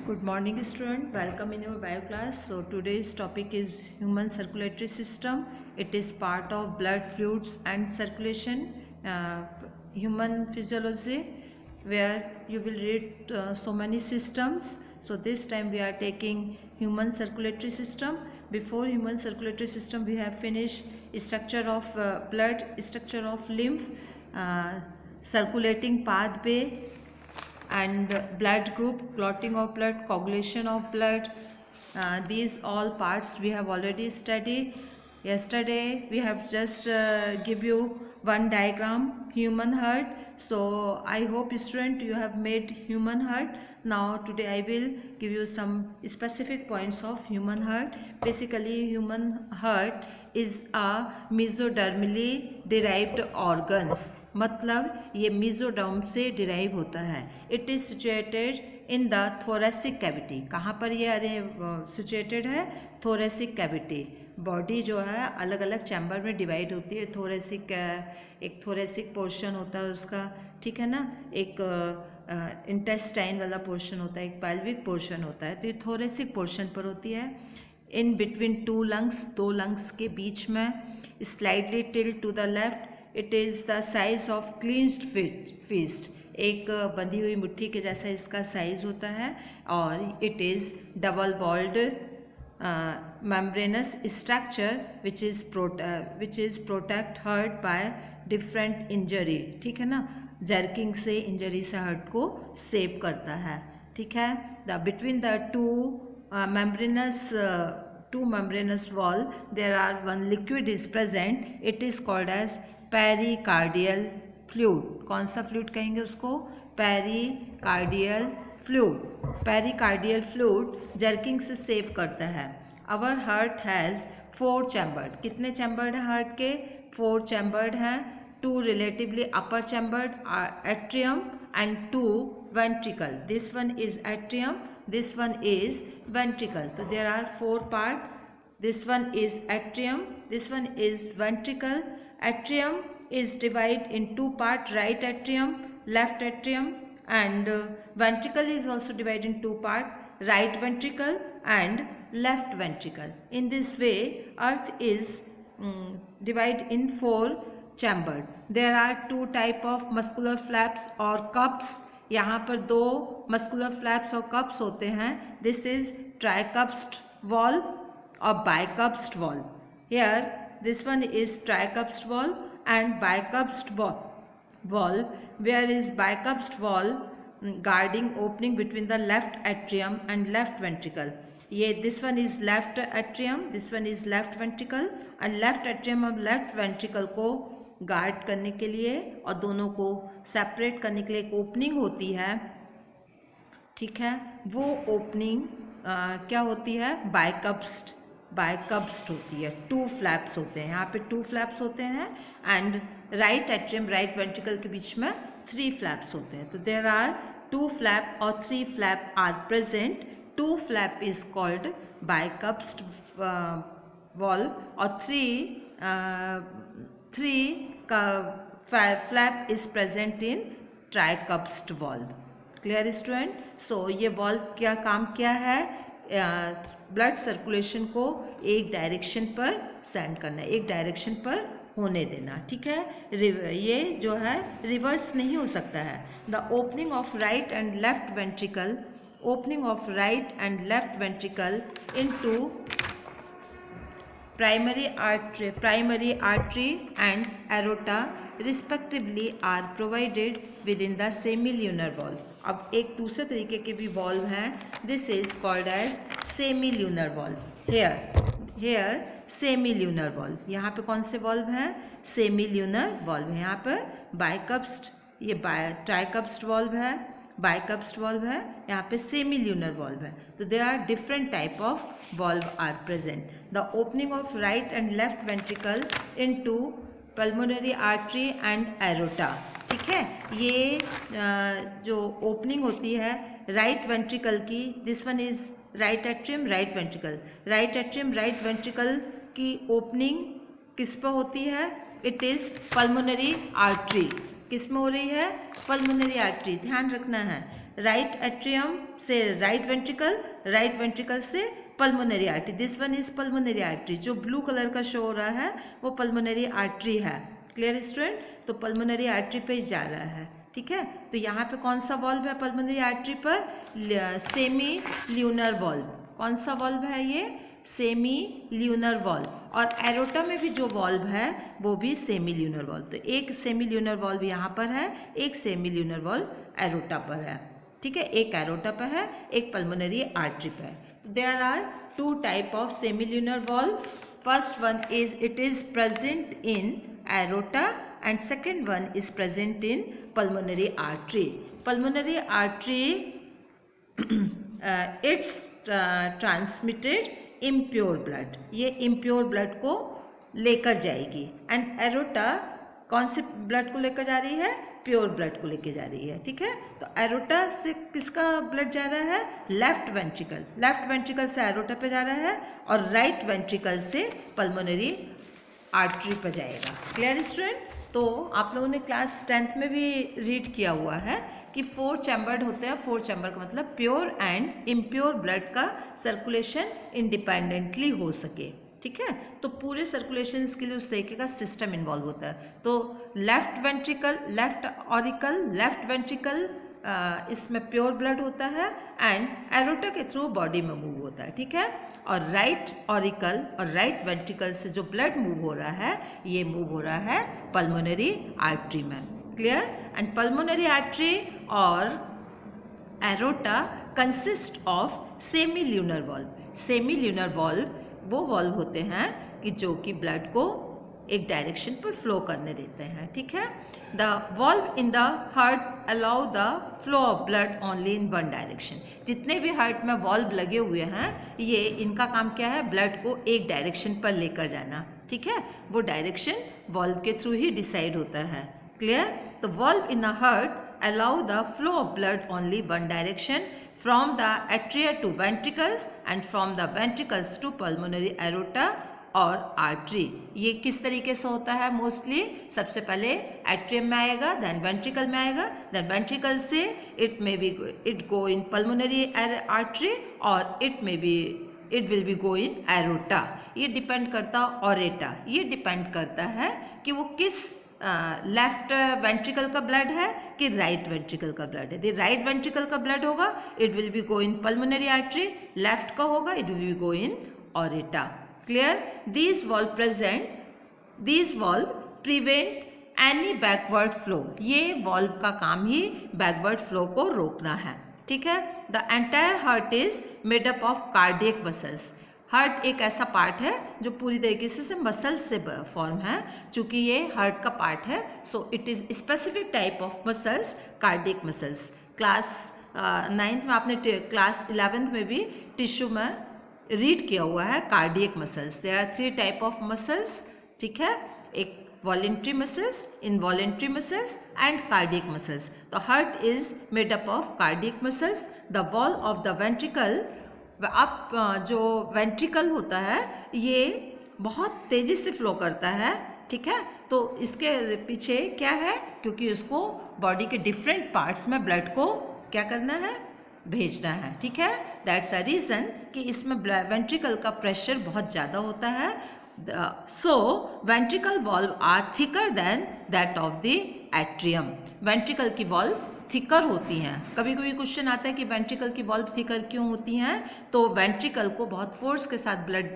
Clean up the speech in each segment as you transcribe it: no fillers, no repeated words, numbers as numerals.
Good morning student, welcome in your bio class. So today's topic is human circulatory system. It is part of blood fluids and circulation, human physiology, where you will read so many systems. So this time we are taking human circulatory system. Before human circulatory system we have finished structure of blood, structure of lymph, circulating pathway, and blood group, clotting of blood, coagulation of blood. These all parts we have already studied. Yesterday we have just give you one diagram, human heart. So I hope student you have made human heart. Now today I will give you some specific points of human heart. Basically human heart is a mesodermally derived organs. मतलब ये mesoderm से derive होता है. It is situated in the thoracic cavity. कहाँ पर ये situated है? Thoracic cavity. Body जो है अलग अलग चैम्बर में डिवाइड होती है. थोरेसिक, एक थोरेसिक पोर्शन होता है उसका, ठीक है ना, एक इंटेस्टाइन वाला पोर्शन होता है, एक पैल्विक पोर्शन होता है. तो ये थोरेसिक पोर्शन पर होती है. इन बिटवीन टू लंग्स, दो लंग्स के बीच में, slightly tilt to the left. It is the size of clenched fist. एक बंधी हुई मुट्ठी के जैसा इसका साइज होता है. और it is double walled membranous structure which is protect heart by different injury. ठीक है ना, जर्किंग से, इंजरी से हर्ट को सेव करता है. ठीक है. The between the two membranous wall there are one liquid is present. It is called as pericardial fluid. कौन सा फ्लूइड कहेंगे उसको? Pericardial fluid. Pericardial fluid jerking से सेव करता है. Our heart has 4 chambered. कितने चैम्बर्ड हैं हार्ट के? 4 चैम्बर्ड हैं. 2 relatively upper chambered, atrium, and 2 ventricle. This one is atrium, this one is ventricle. So there are 4 part. This one is atrium, this one is ventricle. Atrium is divided in 2 part, right atrium, left atrium, and ventricle is also divided in 2 part, right ventricle and left ventricle. In this way earth is divided in 4 chambered. There are 2 type of muscular flaps or cups. यहाँ पर 2 muscular flaps और cups होते हैं. This is tricuspid valve और bicuspid valve. Here this one is tricuspid valve and bicuspid valve. Where is bicuspid valve guarding opening between the left atrium and left ventricle. ये this one is left atrium, this one is left ventricle, and left atrium और left ventricle को guard करने के लिए और दोनों को separate करने के लिए एक ओपनिंग होती है. ठीक है. वो ओपनिंग क्या होती है? बाइकप्स्ड होती है. 2 फ्लैप्स होते हैं. यहाँ पे 2 फ्लैप्स होते हैं and right atrium, right ventricle के बीच में 3 फ्लैप्स होते हैं. तो देयर आर 2 फ्लैप और 3 flap are present. 2 flap is called bicuspid valve और 3 का flap is present in tricuspid valve. Clear student? So ये वॉल क्या काम किया है? ब्लड सर्कुलेशन को एक डायरेक्शन पर सेंड करना, एक डायरेक्शन पर होने देना. ठीक है. ये जो है रिवर्स नहीं हो सकता है. The opening of right and left ventricle, opening of right and left ventricle into primary artery and aorta respectively are provided within the semilunar valve. अब एक दूसरे तरीके के भी valve हैं. This is called as semilunar valve. Here semilunar valve. यहाँ पे कौन से valve हैं? Semilunar valve है. यहाँ पर bicusped, ये tricusped valve है, bicusped valve है, यहाँ पे semilunar valve है. तो there are different type of valve are present. The opening of right and left ventricle into pulmonary artery and aorta. ठीक है. ये जो ओपनिंग होती है राइट वेंट्रिकल की, this one is right atrium, right ventricle. Right atrium, right ventricle की opening किस पर होती है? It is pulmonary artery. किस में हो रही है? Pulmonary artery. ध्यान रखना है राइट एट्रियम से राइट वेंट्रिकल से pulmonary artery, this one is pulmonary artery, जो ब्लू कलर का शो हो रहा है वो पल्मोनरी आर्टरी है। Clear student? तो पल्मोनरी आर्टरी पे जा रहा है, ठीक है। तो यहाँ पे कौन सा वॉल्व है पल्मोनरी आर्टरी पर? Semi lunar valve. कौन सा वॉल्व है ये? Semi lunar valve. और एरोटा में भी जो वॉल्व है वो भी सेमी ल्यूनर वॉल्व। तो एक सेमी ल्यूनर वॉल्व यहाँ पर है, एक सेमी ल्यूनर वॉल्व एरोटा पर है, ठीक है। एक एरोटा पर है, एक पल्मोनरी आर्टरी पर है। There are two type of semi lunar valve. First one is it is present in aorta and second one is present in pulmonary artery. Pulmonary artery it's transmitted impure blood, ये impure blood को लेकर जाएगी। and aorta कौन से blood को लेकर जा रही है? प्योर ब्लड को लेकर जा रही है, ठीक है। तो एरोटा से किसका ब्लड जा रहा है? लेफ्ट वेंट्रिकल से एरोटा पे जा रहा है और राइट वेंट्रिकल से पल्मोनरी आर्टरी पर जाएगा। Clear student? तो आप लोगों ने क्लास 10th में भी रीड किया हुआ है कि 4 चैम्बर्ड होते हैं। 4 चैम्बर का मतलब प्योर एंड इम्प्योर ब्लड का सर्कुलेशन इंडिपेंडेंटली हो सके, ठीक है। तो पूरे सर्कुलेशन के लिए उस तरीके का सिस्टम इन्वॉल्व होता है। तो लेफ्ट वेंट्रिकल इसमें प्योर ब्लड होता है एंड एरोटा के थ्रू बॉडी में मूव होता है, ठीक है। और राइट ऑरिकल और राइट वेंट्रिकल से जो ब्लड मूव हो रहा है ये मूव हो रहा है पल्मोनरी आर्टरी में। क्लियर? एंड पल्मोनरी आर्टरी और aorta consist of semi lunar valve. Semi lunar valve वो वॉल्व होते हैं कि जो कि ब्लड को एक डायरेक्शन पर फ्लो करने देते हैं, ठीक है। The valve in the heart allow the flow of blood only in one direction. जितने भी हार्ट में वॉल्व लगे हुए हैं ये इनका काम क्या है? ब्लड को एक डायरेक्शन पर लेकर जाना, ठीक है। वो डायरेक्शन वॉल्व के थ्रू ही डिसाइड होता है। क्लियर? तो valve in the heart allow the flow of blood only one direction from the atria to ventricles and from the ventricles to pulmonary aorta और आर्टरी। ये किस तरीके से होता है? मोस्टली सबसे पहले एट्रियम में आएगा, देन वेंट्रिकल में आएगा, देन वेंट्रिकल से it go in pulmonary artery और it will be go in aorta. ये डिपेंड करता ऑरेटा, ये डिपेंड करता है कि वो किस लेफ्ट वेंट्रिकल का ब्लड है कि राइट वेंट्रिकल का ब्लड है। यदि राइट वेंट्रिकल का ब्लड होगा it will be go in pulmonary artery, left का होगा it will be go in aorta. Clear? These valve prevent any backward flow. ये valve का काम ही backward flow को रोकना है, ठीक है। The entire heart is made up of cardiac muscles. Heart एक ऐसा पार्ट है जो पूरी तरीके से मसल्स से फॉर्म है। चूंकि ये हार्ट का पार्ट है so it is specific type of muscles, cardiac muscles. Class 9th में आपने क्लास 11th में भी टिश्यू में रीड किया हुआ है cardiac muscles. There are 3 type of muscles, ठीक है। एक voluntary muscles, involuntary muscles and cardiac muscles. तो heart is made up of cardiac muscles. The wall of the ventricle, अब जो वेंट्रिकल होता है ये बहुत तेज़ी से फ्लो करता है, ठीक है। तो इसके पीछे क्या है? क्योंकि उसको बॉडी के डिफरेंट पार्ट्स में ब्लड को क्या करना है? भेजना है, ठीक है। दैट्स अ रीज़न कि इसमें वेंट्रिकल का प्रेशर बहुत ज़्यादा होता है। So ventricle valve are thicker than that of the atrium. Ventricle की वॉल्व थिकर होती हैं। कभी कभी क्वेश्चन आता है कि वेंट्रिकल की वॉल्व थिकर क्यों होती हैं? तो वेंट्रिकल को बहुत फोर्स के साथ ब्लड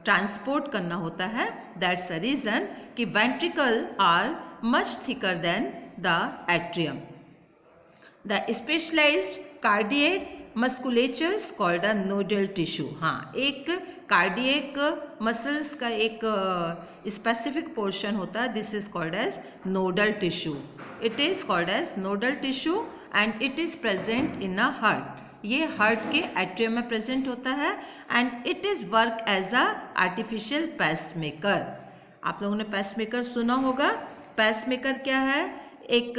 ट्रांसपोर्ट करना होता है। दैट्स अ रीज़न कि ventricle are much thicker than the atrium. The specialised cardiac musculatures called a nodal tissue. हाँ, एक कार्डियक मसल्स का एक स्पेसिफिक पोर्शन होता है, this is called as nodal tissue. It is called as nodal tissue and it is present in a heart. ये heart के atrium में present होता है and it is work as a artificial pacemaker. आप लोगों ने पेसमेकर सुना होगा। पेसमेकर क्या है? एक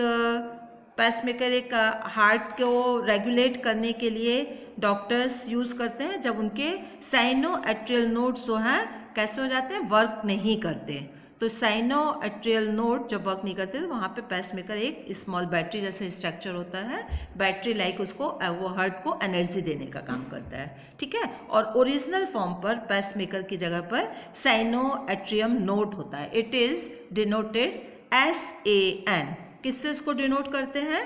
पेसमेकर एक हार्ट को रेगुलेट करने के लिए डॉक्टर्स यूज़ करते हैं जब उनके साइनो एट्रियल नोड्स जो हैं कैसे हो जाते हैं? वर्क नहीं करते। तो साइनो एट्रियल नोड जब वर्क नहीं करते तो वहाँ पे पेसमेकर एक स्मॉल बैटरी जैसा स्ट्रक्चर होता है, बैटरी लाइक उसको वो हार्ट को एनर्जी देने का काम करता है, ठीक है। और ओरिजिनल फॉर्म पर पेसमेकर की जगह पर साइनो एट्रियम नोड होता है। It is denoted SAN। किससे इसको डिनोट करते हैं?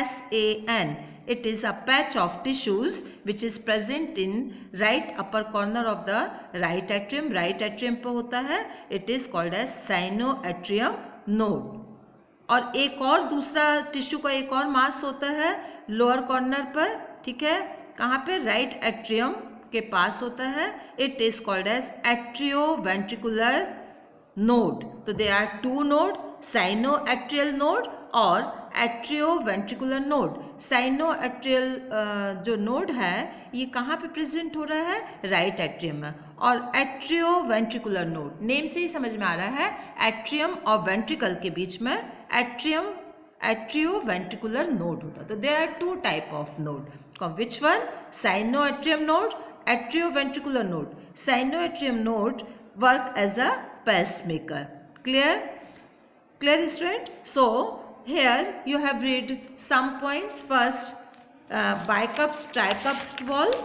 SAN। It is a patch of tissues which is present in right upper corner of the right atrium. Right atrium पे होता है. It is called as sinoatrium node. और एक और दूसरा टिश्यू का एक और मास होता है लोअर कॉर्नर पर, ठीक है, कहाँ पे? राइट एट्रियम के पास होता है. It is called as atrioventricular node. तो they are two node, sinoatrial node और एट्रियोवेंट्रिकुलर नोड. साइनोएट्रियल जो नोड है ये कहाँ पे प्रेजेंट हो रहा है? राइट एट्रियम में. और एट्रियोवेंट्रिकुलर नोड नेम से ही समझ में आ रहा है, एट्रियम और वेंट्रिकल के बीच में एट्रियोवेंट्रिकुलर नोड होता है. तो there are two type of node. Which one? Sinoatrium node, atrioventricular node. Sinoatrium node work as a pacemaker. Clear student? So here you have read some points. First bicups tricups wall,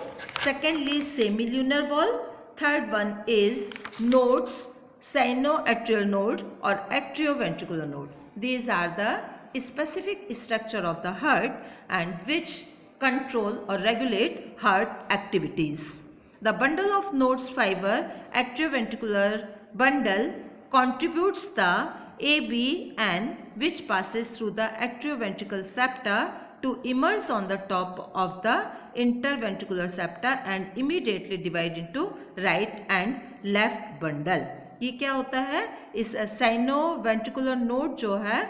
secondly semilunar wall, third one is nodes, sinoatrial node or atrioventricular node. These are the specific structure of the heart and which control or regulate heart activities. The bundle of nodes fiber atrioventricular bundle contributes the ABN which passes through the atrioventricular septa to emerge on the top of the interventricular septa and immediately divide into right and left bundle. ये क्या होता है? इस साइनोवेंट्रिकुलर node जो है,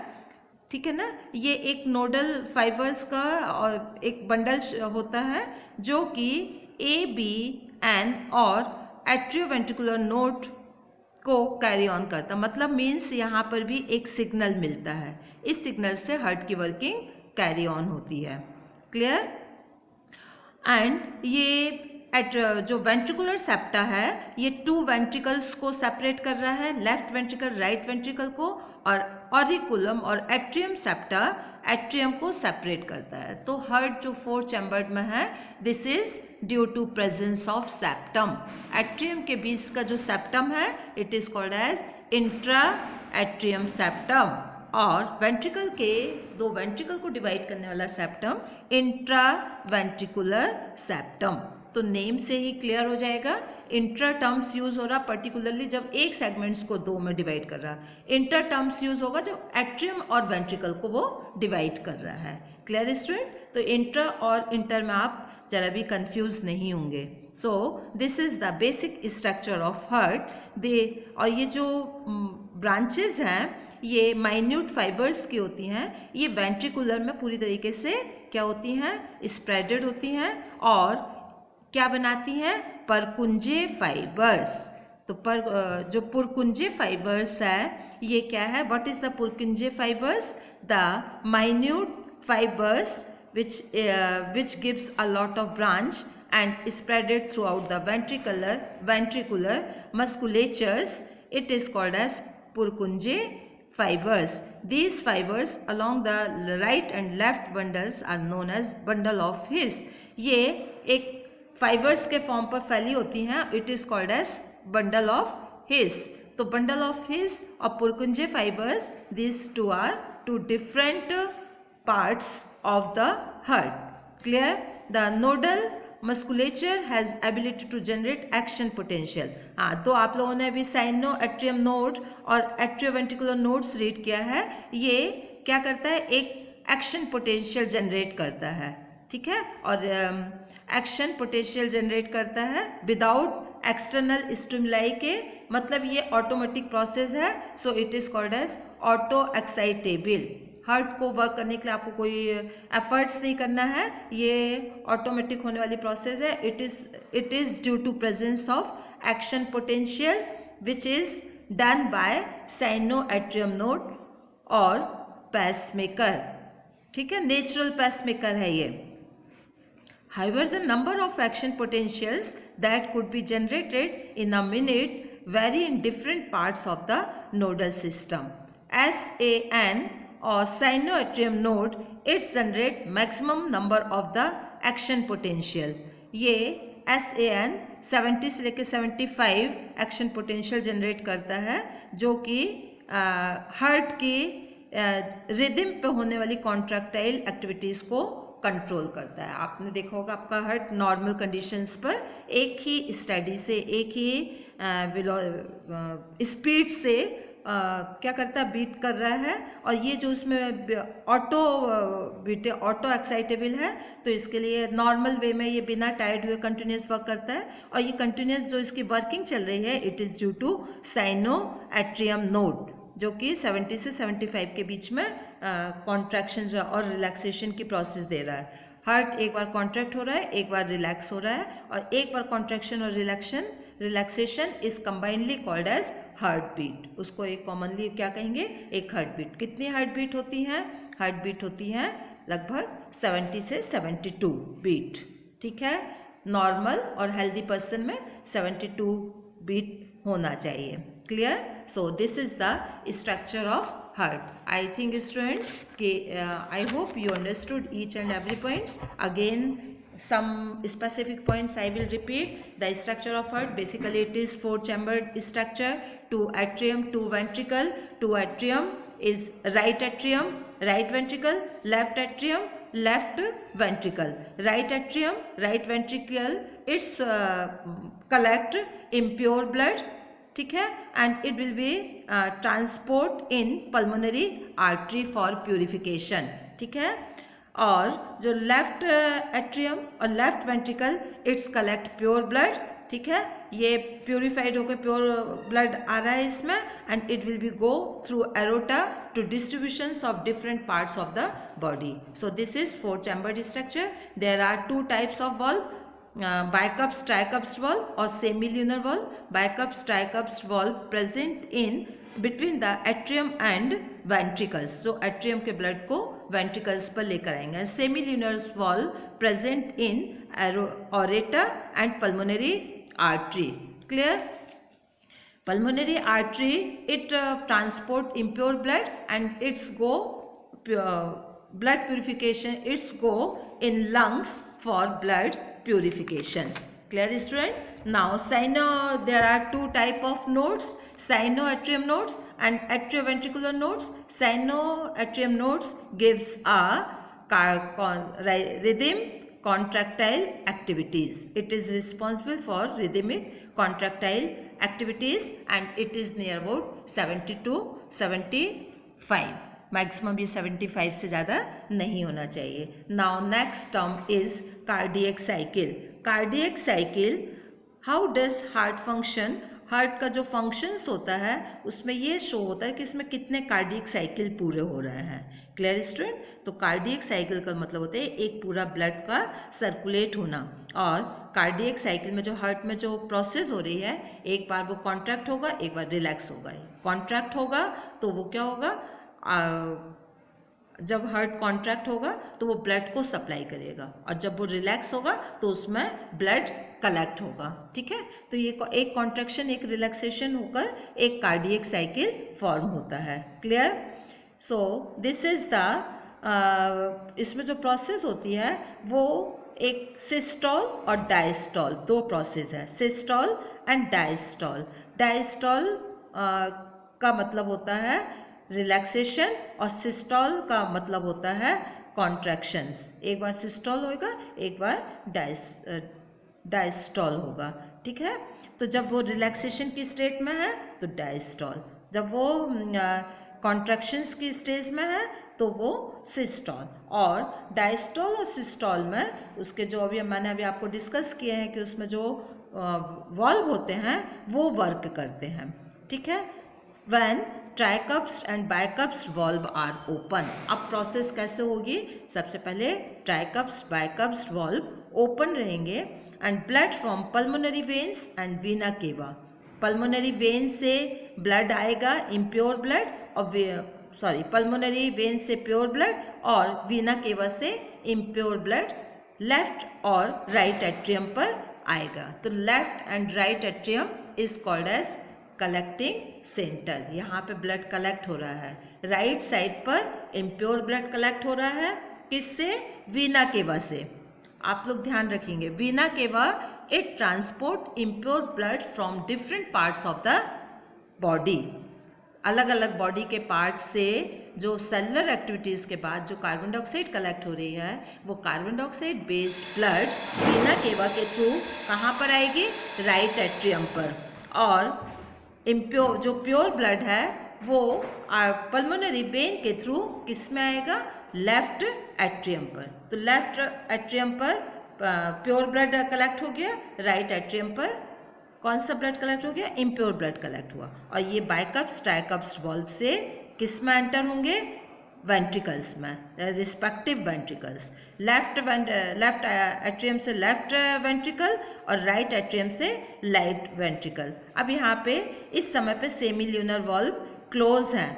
ठीक है ना, ये एक नोडल फाइबर्स का और एक बंडल होता है जो कि ABN और एट्रियोवेंट्रिकुलर नोड को कैरी ऑन करता. मतलब मीन्स यहाँ पर भी एक सिग्नल मिलता है, इस सिग्नल से हार्ट की वर्किंग कैरी ऑन होती है. क्लियर? एंड ये जो वेंट्रिकुलर सेप्टा है ये टू वेंट्रिकल्स को सेपरेट कर रहा है, लेफ्ट वेंट्रिकल राइट वेंट्रिकल को, और ऑरिकुलम और एट्रियम सेप्टा एट्रियम को सेपरेट करता है. तो हार्ट जो 4 चैम्बर्ड में है, this is due to presence of septum. Atrium के बीच का जो सेप्टम है it is called as intra atrium septum, और वेंट्रिकल के दो वेंट्रिकल को डिवाइड करने वाला सेप्टम इंट्रा वेंट्रिकुलर सेप्टम. तो नेम से ही क्लियर हो जाएगा. इंट्रा टर्म्स यूज हो रहा पर्टिकुलरली जब एक सेगमेंट्स को दो में डिवाइड कर रहा. इंट्रा टर्म्स यूज होगा जब एट्रियम और वेंट्रिकल को वो डिवाइड कर रहा है. Clear student? तो इंट्रा और इंटर में आप जरा भी कंफ्यूज नहीं होंगे. सो this is the basic structure of heart. और ये जो ब्रांचेस हैं ये माइन्यूट फाइबर्स की होती हैं. ये वेंट्रिकुलर में पूरी तरीके से क्या होती हैं? स्प्रेडेड होती हैं और क्या बनाती हैं? Purkinje fibres. तो जो पुरकुंजे फाइबर्स है ये क्या है? What is the Purkinje fibres? The minute fibres which gives a lot of branch and spreaded throughout the ventricular musculatures. It is called as Purkinje fibers. These fibers along the right and left bundles are known as bundle of His. ये एक fibres के form पर फैली होती हैं. It is called as bundle of His. तो bundle of His और Purkinje fibres, this two are two different parts of the heart. Clear? The nodal musculature has ability to generate action potential. हाँ, तो आप लोगों ने अभी साइनोएट्रियम node और atrioventricular nodes read किया है. ये क्या करता है? एक एक्शन पोटेंशियल जनरेट करता है, ठीक है, और एक्शन पोटेंशियल जनरेट करता है विदाउट एक्सटर्नल स्टिमुलाई के. मतलब ये ऑटोमेटिक प्रोसेस है. So it is called as auto excitable. Heart को वर्क करने के लिए आपको कोई एफर्ट्स नहीं करना है, ये ऑटोमेटिक होने वाली प्रोसेस है. It is due to presence of action potential which is done by sinoatrium node और पेसमेकर. ठीक है, नेचुरल पेसमेकर है ये. However, the number of action potentials that could be generated in a minute vary in different parts of the nodal system. SAN or sinoatrium node, it generate maximum number of the action potential. ये SAN 70 से लेकर 75 action potential generate करता है, जो कि heart की rhythm पे होने वाली कॉन्ट्रैक्टाइल एक्टिविटीज़ को कंट्रोल करता है। आपने देखा होगा आपका हार्ट नॉर्मल कंडीशंस पर एक ही स्टडी से, एक ही स्पीड से क्या करता है, बीट कर रहा है। और ये जो इसमें ऑटो बीट, ऑटो एक्साइटेबल है, तो इसके लिए नॉर्मल वे में ये बिना टायर्ड हुए कंटिन्यूस वर्क करता है। और ये कंटिन्यूस जो इसकी वर्किंग चल रही है, it is due to sinoatrium node, जो कि 70 से 75 के बीच में कॉन्ट्रैक्शन और रिलैक्सेशन की प्रोसेस दे रहा है। हार्ट एक बार कॉन्ट्रैक्ट हो रहा है, एक बार रिलैक्स हो रहा है, और एक बार कॉन्ट्रैक्शन और relaxation is combinedly called as heart beat. उसको एक कॉमनली क्या कहेंगे, एक हार्ट बीट। कितनी हार्ट बीट होती हैं? हार्ट बीट होती हैं लगभग 70 से 72 बीट। ठीक है, नॉर्मल और हेल्दी पर्सन में 72 बीट होना चाहिए। Clear? So this is the structure of heart. I think students, I hope you understood each and every points. Again, some specific points I will repeat. The structure of heart, basically it is 4-chambered structure, 2 atrium, 2 ventricle. 2 atrium is right atrium, right ventricle, left atrium, left ventricle. Right atrium, right ventricle, it's collect impure blood. ठीक है, and it will B transport in pulmonary artery for purification. ठीक है, और जो left atrium और left ventricle, it's collect pure blood. ठीक है, ये प्योरीफाइड होकर प्योर ब्लड आ रहा है इसमें, and it will be go through aorta to distributions of different parts of the body. So this is 4-chambered structure. There are 2 types of valve, bicuspid tricuspid valve or semilunar valve. Bicuspid tricuspid valve present in between the atrium and ventricles, जो atrium के blood को ventricles पर लेकर आएंगे. Semilunar valve present in aorta and pulmonary artery. Clear? Pulmonary artery, it transport impure blood and its go blood purification, its go in lungs for blood purification. Clear student? Now there are 2 type of nodes, sinoatrium nodes and atrioventricular nodes. Sinoatrium nodes gives a rhythm contractile activities. It is responsible for rhythmic contractile activities and it is near about 70 to 75. Maximum ये 75 से ज़्यादा नहीं होना चाहिए। Now next term is cardiac cycle. Cardiac cycle, how does heart function? Heart का जो functions होता है उसमें ये शो होता है कि इसमें कितने कार्डियक साइकिल पूरे हो रहे हैं। Clear student? तो कार्डियक साइकिल का मतलब होता है एक पूरा ब्लड का सर्कुलेट होना। और कार्डियक साइकिल में जो हार्ट में जो प्रोसेस हो रही है, एक बार वो कॉन्ट्रैक्ट होगा, एक बार रिलैक्स होगा। कॉन्ट्रैक्ट होगा तो वो क्या होगा, जब हार्ट कॉन्ट्रैक्ट होगा तो वो ब्लड को सप्लाई करेगा, और जब वो रिलैक्स होगा तो उसमें ब्लड कलेक्ट होगा। ठीक है, तो ये एक कॉन्ट्रैक्शन, एक रिलैक्सेशन होकर एक कार्डियक साइकिल फॉर्म होता है। Clear? So this is the इसमें जो प्रोसेस होती है वो एक सिस्टोल और डायस्टोल, 2 प्रोसेस है, सिस्टोल एंड डायस्टोल। डायस्टोल का मतलब होता है रिलैक्सेशन और सिस्टोल का मतलब होता है कॉन्ट्रैक्शंस। एक बार सिस्टोल होगा, एक बार डायस्टोल होगा। ठीक है, तो जब वो रिलैक्सेशन की स्टेट में है तो डायस्टोल, जब वो कॉन्ट्रैक्शंस की स्टेज में है तो वो सिस्टोल। और डायस्टोल और सिस्टोल में उसके जो मैंने अभी आपको डिस्कस किए हैं कि उसमें जो वॉल्व होते हैं वो वर्क करते हैं। ठीक है, when tricuspid and bicuspid valve are open. अब प्रोसेस कैसे होगी? सबसे पहले ट्राइकप्स्ड बाइकप्स्ड वॉल्व ओपन रहेंगे and blood from pulmonary veins and vena cava. Pulmonary vein से ब्लड आएगा, इम्प्योर ब्लड, और पल्मोनरी वेन से प्योर ब्लड और वीना केवा से इम्प्योर ब्लड लेफ्ट और राइट एट्रियम पर आएगा। तो left and right atrium is called as collecting centre, यहाँ पे ब्लड कलेक्ट हो रहा है। राइट साइड पर इम्प्योर ब्लड कलेक्ट हो रहा है, किससे? वीना केवा से। आप लोग ध्यान रखेंगे, वीना केवा it transport impure blood from different parts of the body. अलग अलग बॉडी के पार्ट्स से जो सेलुलर एक्टिविटीज़ के बाद जो कार्बन डाइऑक्साइड कलेक्ट हो रही है, वो carbon dioxide based blood Veena केवा के थ्रू कहाँ पर आएगी? राइट एट्रियम पर। और इम्प्योर जो प्योर ब्लड है वो पल्मोनरी वेन के थ्रू किस में आएगा? लेफ्ट एट्रियम पर। तो लेफ्ट एट्रियम पर प्योर ब्लड कलेक्ट हो गया, राइट एट्रियम पर कौन सा ब्लड कलेक्ट हो गया? इम्प्योर ब्लड कलेक्ट हुआ। और ये बाइकप्स ट्राइकप्स वॉल्व से किस में एंटर होंगे? वेंट्रिकल्स में, रिस्पेक्टिव वेंट्रिकल्स। लेफ्ट एट्रियम से लेफ्ट वेंट्रिकल और राइट एट्रियम से राइट वेंट्रिकल। अब यहाँ पे इस समय पे सेमी ल्यूनर वॉल्व क्लोज है,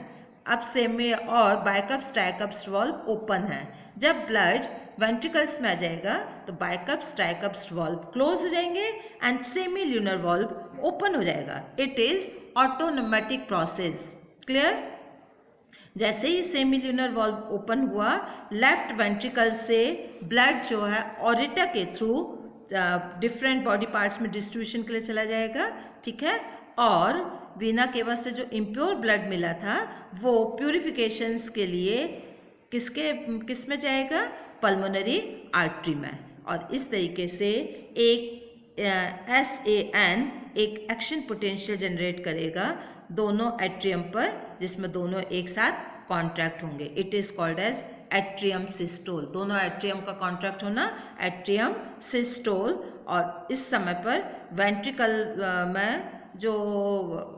अब सेमी और बाइकप्स ट्राइकप्स वॉल्व ओपन है। जब ब्लड वेंट्रिकल्स में आ जाएगा तो बाइकप्स ट्राइकप्स वॉल्व क्लोज हो जाएंगे and semi lunar valve open हो जाएगा। It is automatic process. Clear? जैसे ही सेमी ल्यूनर वॉल्व ओपन हुआ, लेफ्ट वेंट्रिकल से ब्लड जो है ऑरिटा के थ्रू डिफरेंट बॉडी पार्ट्स में डिस्ट्रीब्यूशन के लिए चला जाएगा, ठीक है। और वीना केवा से जो इम्प्योर ब्लड मिला था वो प्यूरिफिकेशंस के लिए किस में जाएगा? पल्मोनरी आर्टरी में। और इस तरीके से एक SAN एक एक्शन पोटेंशियल जनरेट करेगा दोनों एट्रियम पर, जिसमें दोनों एक साथ कॉन्ट्रैक्ट होंगे। It is called as atrium systole. दोनों एट्रियम का कॉन्ट्रैक्ट होना एट्रियम सिस्टोल। और इस समय पर वेंट्रिकल में जो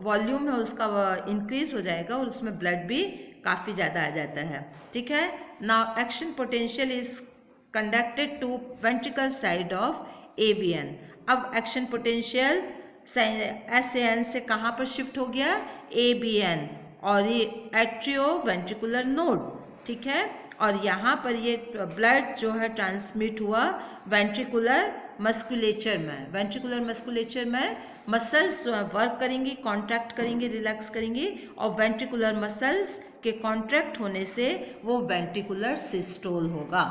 वॉल्यूम है उसका इंक्रीज हो जाएगा और उसमें ब्लड भी काफ़ी ज़्यादा आ जाता है, ठीक है। Now action potential is conducted to ventricle side of AVN। अब एक्शन पोटेंशियल SAN से कहाँ पर शिफ्ट हो गया? ABN और ये एट्रियो वेंट्रिकुलर नोड, ठीक है। और यहाँ पर ये ब्लड जो है ट्रांसमिट हुआ वेंट्रिकुलर मस्कुलेचर में। वेंट्रिकुलर मस्कुलेचर में मसल्स वर्क करेंगी, कॉन्ट्रैक्ट करेंगी, रिलैक्स करेंगी और वेंट्रिकुलर मसल्स के कॉन्ट्रैक्ट होने से वो वेंट्रिकुलर सिस्टोल होगा।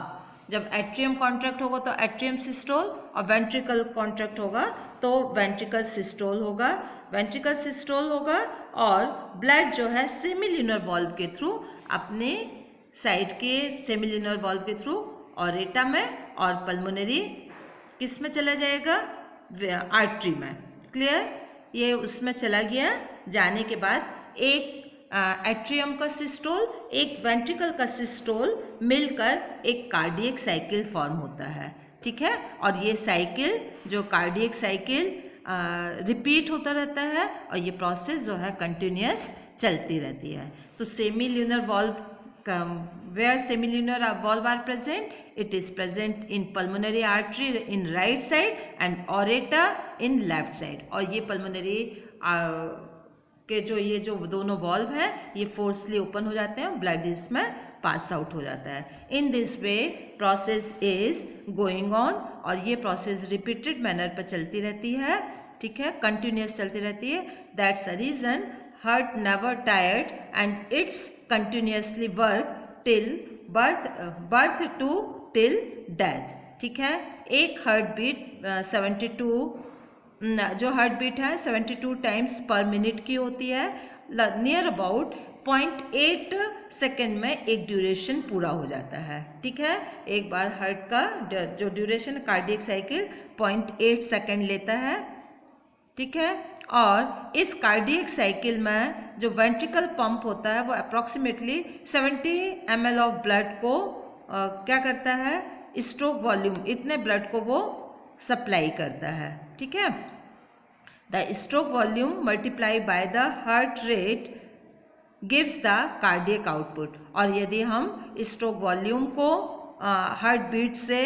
जब एट्रियम कॉन्ट्रैक्ट होगा तो एट्रियम सिस्टोल और वेंट्रिकल कॉन्ट्रैक्ट होगा तो वेंट्रिकल सिस्टोल होगा। वेंट्रिकल सिस्टोल होगा और ब्लड जो है सेमिल्यूनर वॉल्व के थ्रू अपने साइड के सेमिल्यूनर वॉल्व के थ्रू ऑरेटा में और पल्मोनरी किस में चला जाएगा? आर्टरी में। क्लियर? ये उसमें चला गया। जाने के बाद एक एट्रियम का सिस्टोल एक वेंट्रिकल का सिस्टोल मिलकर एक कार्डियक साइकिल फॉर्म होता है, ठीक है। और ये साइकिल जो कार्डियक साइकिल रिपीट होता रहता है और ये प्रोसेस जो है कंटिन्यूस चलती रहती है। तो semi lunar valve where semilunar valve are present, it is present in pulmonary artery in right side and aorta in left side। और ये pulmonary के ये जो दोनों वॉल्व है ये फोर्सली ओपन हो जाते हैं और ब्लड इसमें पास आउट हो जाता है। In this way process is going on और ये प्रोसेस रिपीटेड मैनर पर चलती रहती है, ठीक है, कंटिन्यूस चलती रहती है। That's a reason heart never tired and it's continuously work till birth to till death, ठीक है। एक हार्ट बीट 72 जो हार्ट बीट है 72 टाइम्स पर मिनट की होती है। नियर अबाउट 0.8 सेकेंड में एक ड्यूरेशन पूरा हो जाता है, ठीक है। एक बार हार्ट का जो ड्यूरेशन कार्डियक साइकिल 0.8 सेकेंड लेता है, ठीक है। और इस कार्डियक साइकिल में जो वेंट्रिकल पंप होता है वो अप्रॉक्सीमेटली 70 ml ऑफ ब्लड को क्या करता है? स्ट्रोक वॉल्यूम इतने ब्लड को वो सप्लाई करता है, ठीक है। The stroke volume multiply by the heart rate gives the cardiac output. और यदि हम स्ट्रोक वॉल्यूम को हार्ट बीट से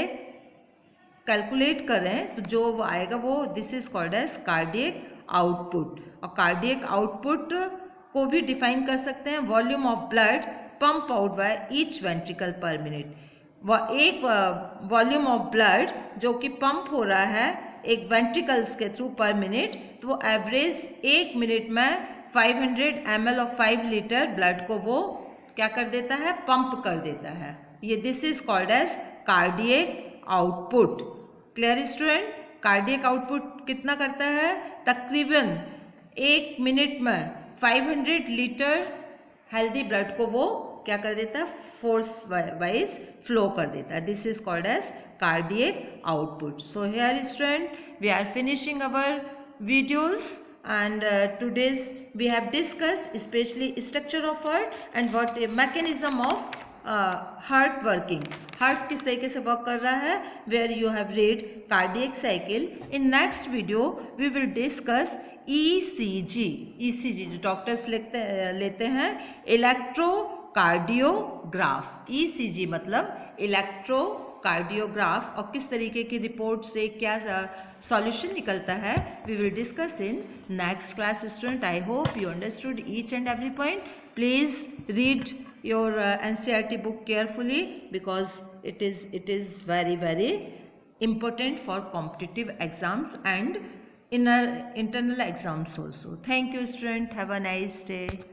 कैलकुलेट करें तो जो वो आएगा वो this is called as cardiac output. और कार्डियक आउटपुट को भी डिफाइन कर सकते हैं volume of blood pump out by each ventricle per minute. वह एक वॉल्यूम ऑफ ब्लड जो कि पंप हो रहा है एक वेंट्रिकल्स के थ्रू पर मिनट, तो वो एवरेज 1 मिनट में 500 ml ऑफ 5 लीटर ब्लड को वो क्या कर देता है, पंप कर देता है। ये this is called as cardiac output. Clear student? Cardiac output कितना करता है, तकरीबन 1 मिनट में 500 लीटर हेल्दी ब्लड को वो क्या कर देता है, फोर्स वाइज फ्लो कर देता है। This is called as cardiac output. So here student we are finishing our videos and today's we have discussed especially structure of heart and what a mechanism of heart working. heart किस तरीके से work कर रहा है, where you have read cardiac cycle. In next video we will discuss ECG. ECG जो doctors लेते हैं, electrocardiograph. ECG मतलब इलेक्ट्रोकार्डियोग्राफ, और किस तरीके की रिपोर्ट से क्या सॉल्यूशन निकलता है, we will discuss in next class student. I hope you understood each and every point. Please read your NCERT book carefully because it is very important for competitive exams and internal exams also. Thank you student, have a nice day.